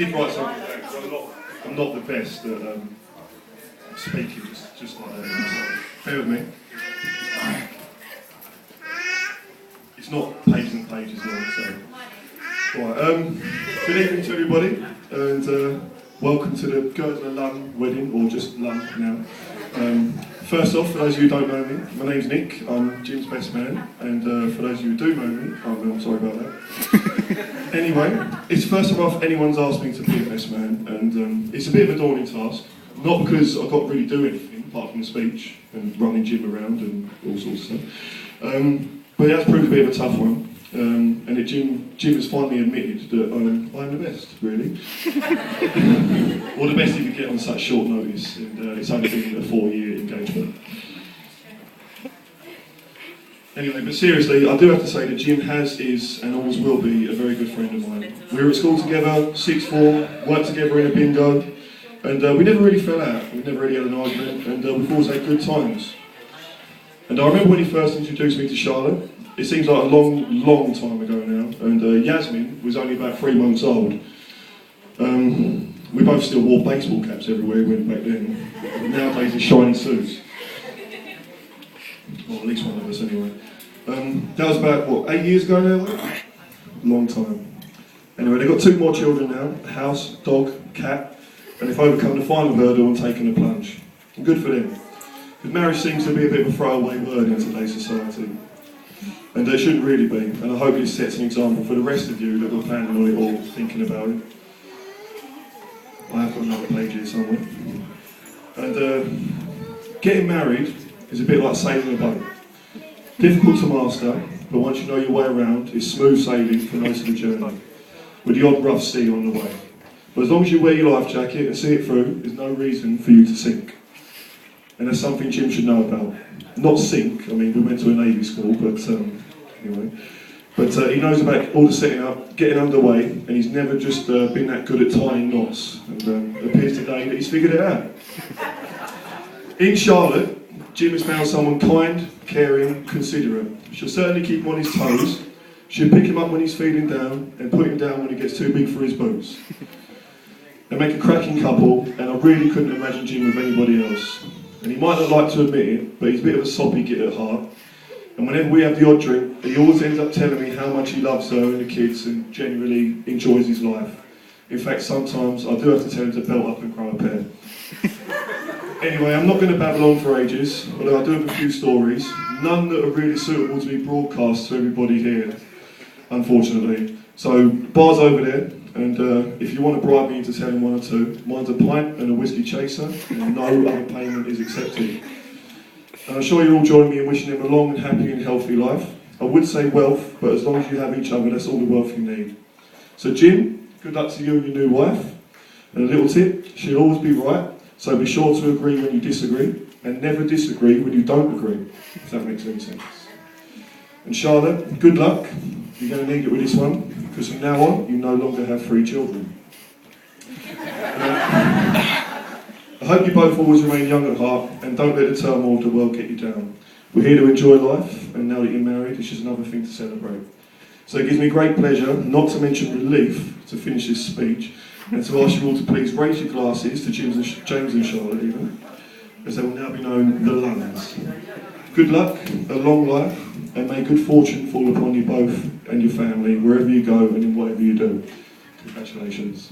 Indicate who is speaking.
Speaker 1: did write something down because I'm not the best at speaking, just like that. So bear with me. It's not pages and pages long, so. Right, good evening to everybody, and welcome to the Girdler Lung wedding, or just Lung now. First off, for those of you who don't know me, my name's Nick, I'm Jim's best man, and for those of you who do know me, I'm sorry about that. Anyway, it's the first time anyone's asked me to be a best man, and it's a bit of a daunting task, not because I got really do anything, apart from the speech, and running Jim around and all sorts of stuff, but it has proved a bit of a tough one. And Jim has finally admitted that I'm the best, really. Or the best he could get on such short notice, and it's only been a 4-year engagement. Anyway, but seriously, I do have to say that Jim is, and always will be, a very good friend of mine. We were at school together, sixth form, worked together in a bingo, and we never really fell out, we never really had an argument, and we've always had good times. And I remember when he first introduced me to Charlotte. It seems like a long time ago now, and Yasmin was only about 3 months old. We both still wore baseball caps everywhere we went back then. Nowadays it's shiny suits. Well, at least one of us anyway. That was about, 8 years ago now? Long time. Anyway, they've got 2 more children now, house, dog, cat, and they've overcome the final hurdle and taken a plunge. And good for them. Because marriage seems to be a bit of a throwaway word in today's society. And it shouldn't really be, and I hope it sets an example for the rest of you that were planning on it or thinking about it. I have got another page here somewhere. And getting married is a bit like sailing a boat. Difficult to master, but once you know your way around, it's smooth sailing for most of the journey, with the odd rough sea on the way. But as long as you wear your life jacket and see it through, there's no reason for you to sink. And that's something Jim should know about. Not sink, I mean, we went to a Navy school, but anyway. But he knows about all the setting up, getting underway, and he's never just been that good at tying knots. And it appears today that he's figured it out. In Charlotte, Jim has found someone kind, caring, considerate. She'll certainly keep him on his toes. She'll pick him up when he's feeling down, and put him down when he gets too big for his boots. They make a cracking couple, and I really couldn't imagine Jim with anybody else. And he might not like to admit it, but he's a bit of a soppy git at heart. And whenever we have the odd drink, he always ends up telling me how much he loves her and the kids and generally enjoys his life. In fact, sometimes I do have to tell him to belt up and grow a pair. Anyway, I'm not going to babble on for ages, although I do have a few stories, none that are really suitable to be broadcast to everybody here, unfortunately. So, bar's over there. And if you want to bribe me into telling 1 or 2, mine's a pint and a whiskey chaser, and no other payment is accepted. And I'm sure you're all joining me in wishing him a long and happy and healthy life. I would say wealth, but as long as you have each other, that's all the wealth you need. So Jim, good luck to you and your new wife. And a little tip, she'll always be right, so be sure to agree when you disagree, and never disagree when you don't agree, if that makes any sense. And Charlotte, good luck. You're going to need it with this one, because from now on, you no longer have 3 children. I hope you both always remain young at heart, and don't let the turmoil of the world get you down. We're here to enjoy life, and now that you're married, it's just another thing to celebrate. So it gives me great pleasure, not to mention relief, to finish this speech, and to ask you all to please raise your glasses to James and Charlotte even, as they will now be known the Lunns. Good luck, a long life, and may good fortune fall upon you both and your family, wherever you go and in whatever you do. Congratulations.